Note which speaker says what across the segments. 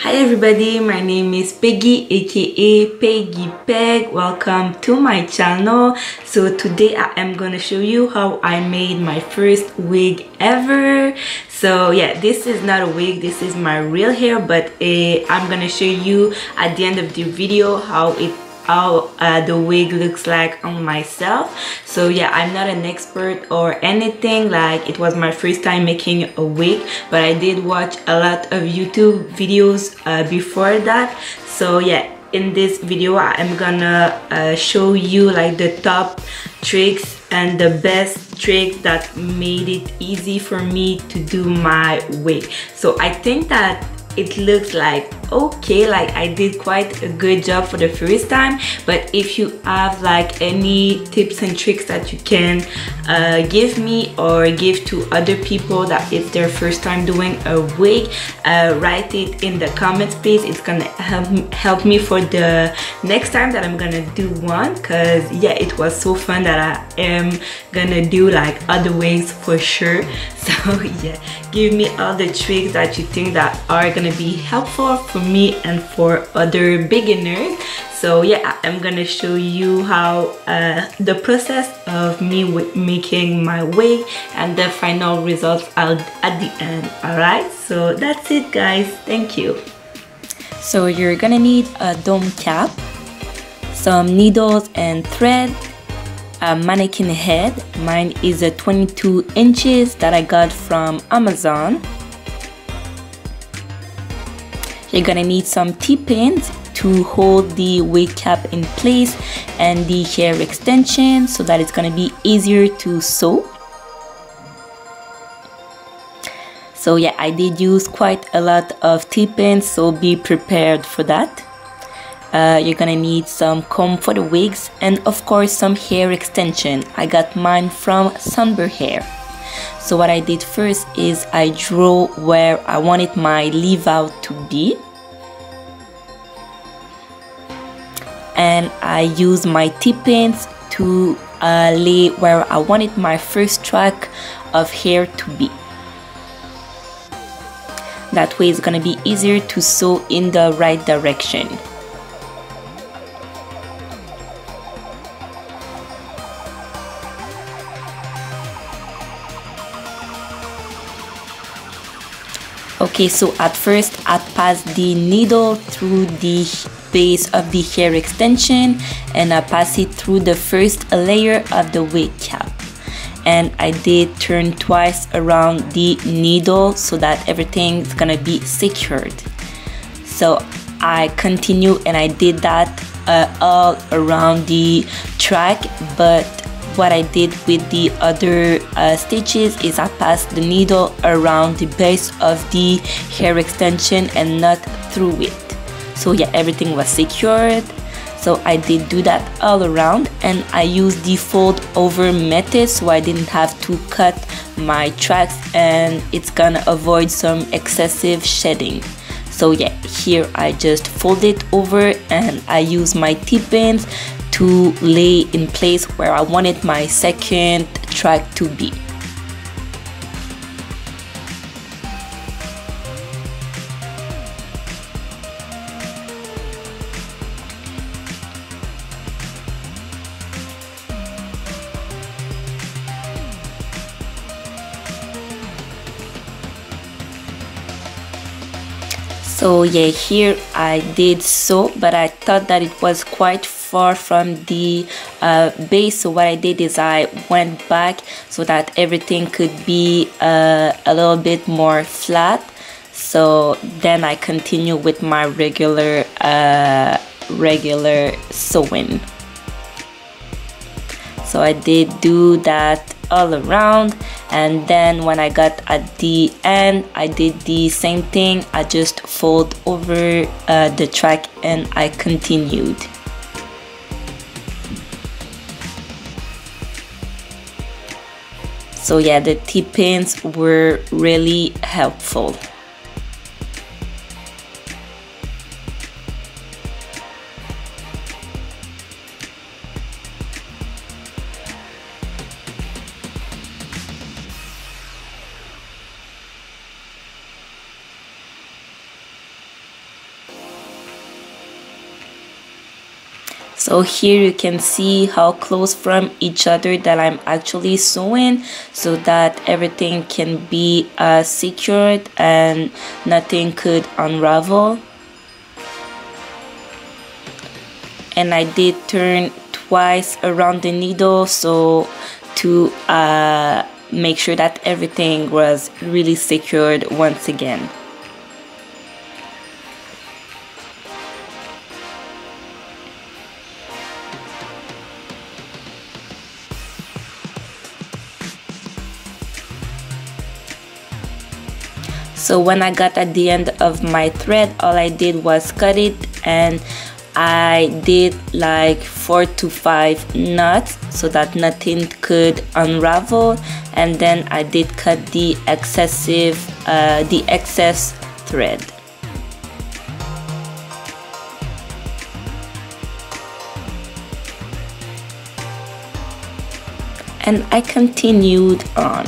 Speaker 1: Hi everybody, my name is Peggy aka Peggypeg. Welcome to my channel. So today I am gonna show you how I made my first wig ever. So yeah, this is not a wig, this is my real hair, but I'm gonna show you at the end of the video how the wig looks like on myself. So yeah, I'm not an expert or anything, like it was my first time making a wig, but I did watch a lot of YouTube videos before that. So yeah, in this video I am gonna show you like the top tricks and the best tricks that made it easy for me to do my wig. So I think that it looks like okay, like I did quite a good job for the first time, but if you have like any tips and tricks that you can give me or give to other people that it's their first time doing a wig, write it in the comments please. It's gonna help me for the next time that I'm gonna do one, because yeah, it was so fun that I am gonna do like other wigs for sure. So yeah, give me all the tricks that you think that are gonna be helpful for me and for other beginners. So yeah, I'm gonna show you how the process of me making my wig and the final results at the end. All right, so that's it guys, thank you. So you're gonna need a dome cap, some needles and thread, a mannequin head. Mine is a 22 inches that I got from Amazon. You're gonna need some T-pins to hold the wig cap in place and the hair extension so that it's gonna be easier to sew. So yeah, I did use quite a lot of T-pins, so be prepared for that. You're gonna need some comb for the wigs and of course some hair extension. I got mine from Sunber Hair. So what I did first is I drew where I wanted my leave out to be, and I used my T-pins to lay where I wanted my first track of hair to be. That way it's gonna be easier to sew in the right direction. Okay, so at first I passed the needle through the base of the hair extension and I passed it through the first layer of the wig cap, and I did turn twice around the needle so that everything's gonna be secured. So I continue and I did that all around the track, but what I did with the other stitches is I passed the needle around the base of the hair extension and not through it. So yeah, everything was secured. So I did do that all around, and I used the fold over method so I didn't have to cut my tracks and it's gonna avoid some excessive shedding. So yeah, here I just fold it over and I use my T-pins to lay in place where I wanted my second track to be. So yeah, here I did sew, but I thought that it was quite far from the base, so what I did is I went back so that everything could be a little bit more flat. So then I continue with my regular sewing. So I did do that all around, and then when I got at the end I did the same thing. I just fold over the track and I continued. So yeah, the T-pins were really helpful. So here you can see how close from each other that I'm actually sewing, so that everything can be secured and nothing could unravel. And I did turn twice around the needle, so to make sure that everything was really secured once again. So when I got at the end of my thread, all I did was cut it, and I did like 4 to 5 knots so that nothing could unravel, and then I did cut the excess thread. And I continued on.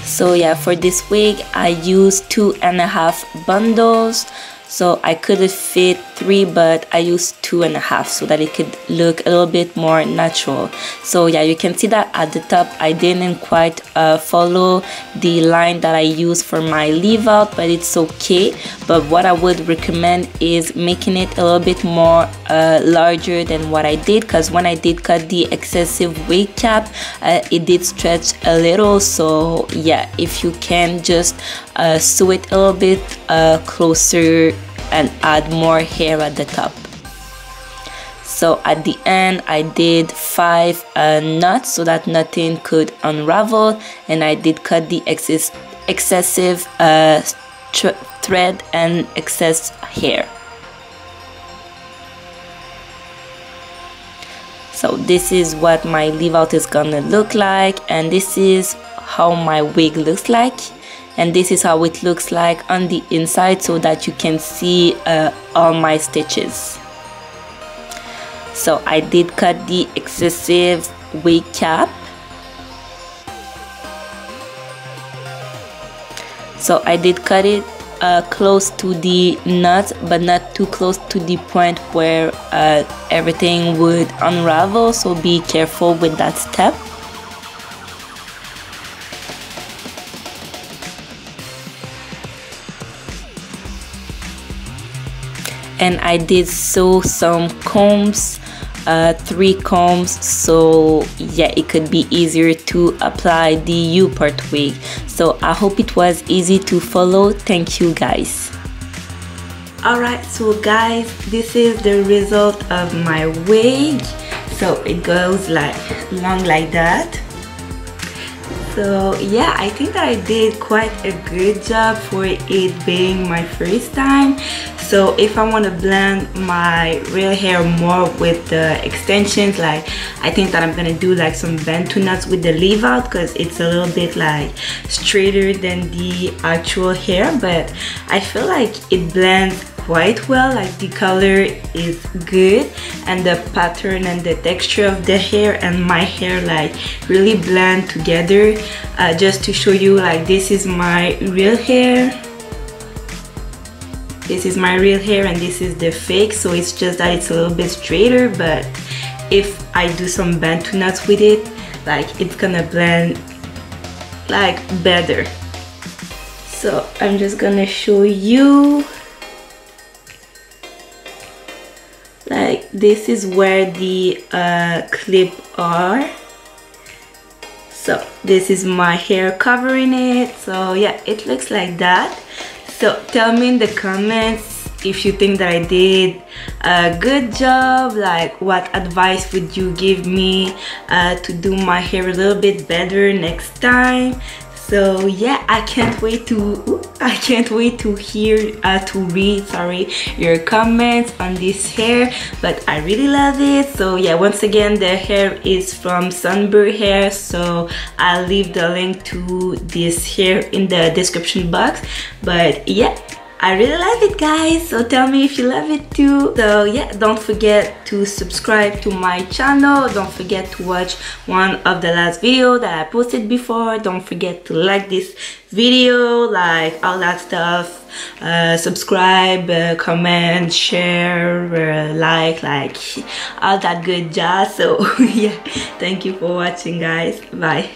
Speaker 1: So yeah, for this wig I used 2.5 bundles. So I could have fit 3, but I used 2.5 so that it could look a little bit more natural. So yeah, you can see that at the top I didn't quite follow the line that I used for my leave out, but it's okay. But what I would recommend is making it a little bit more larger than what I did, because when I did cut the excessive wig cap, it did stretch a little. So yeah, if you can just sew it a little bit closer and add more hair at the top. So at the end I did 5 knots so that nothing could unravel, and I did cut the excessive thread and excess hair. So this is what my leave out is gonna look like, and this is how my wig looks like. And this is how it looks like on the inside, so that you can see all my stitches. So I did cut the excessive wig cap. So I did cut it close to the nuts, but not too close to the point where everything would unravel, so be careful with that step. And I did sew some combs, 3 combs, so yeah, it could be easier to apply the U-part wig. So I hope it was easy to follow. Thank you guys. Alright, so guys, this is the result of my wig. So it goes like long like that. So yeah, I think that I did quite a good job for it being my first time. So if I want to blend my real hair more with the extensions, like I think that I'm gonna do like some bantu knots with the leave out, because it's a little bit like straighter than the actual hair, but I feel like it blends quite well. Like the color is good, and the pattern and the texture of the hair and my hair like really blend together. Just to show you, like this is my real hair. This is my real hair and this is the fake, so it's just that it's a little bit straighter, but if I do some bantu knots with it, like it's gonna blend like better. So I'm just gonna show you, like this is where the clip are. So this is my hair covering it. So yeah, it looks like that. So tell me in the comments if you think that I did a good job, like what advice would you give me to do my hair a little bit better next time. So yeah, I can't wait to hear read your comments on this hair, but I really love it. So yeah, once again, the hair is from Sunber Hair, so I'll leave the link to this hair in the description box. But yeah, I really love it, guys, so tell me if you love it too. So yeah, don't forget to subscribe to my channel. Don't forget to watch one of the last video that I posted before. Don't forget to like this video, like all that stuff. subscribe, comment, share, like all that good jazz. So yeah, thank you for watching, guys. Bye.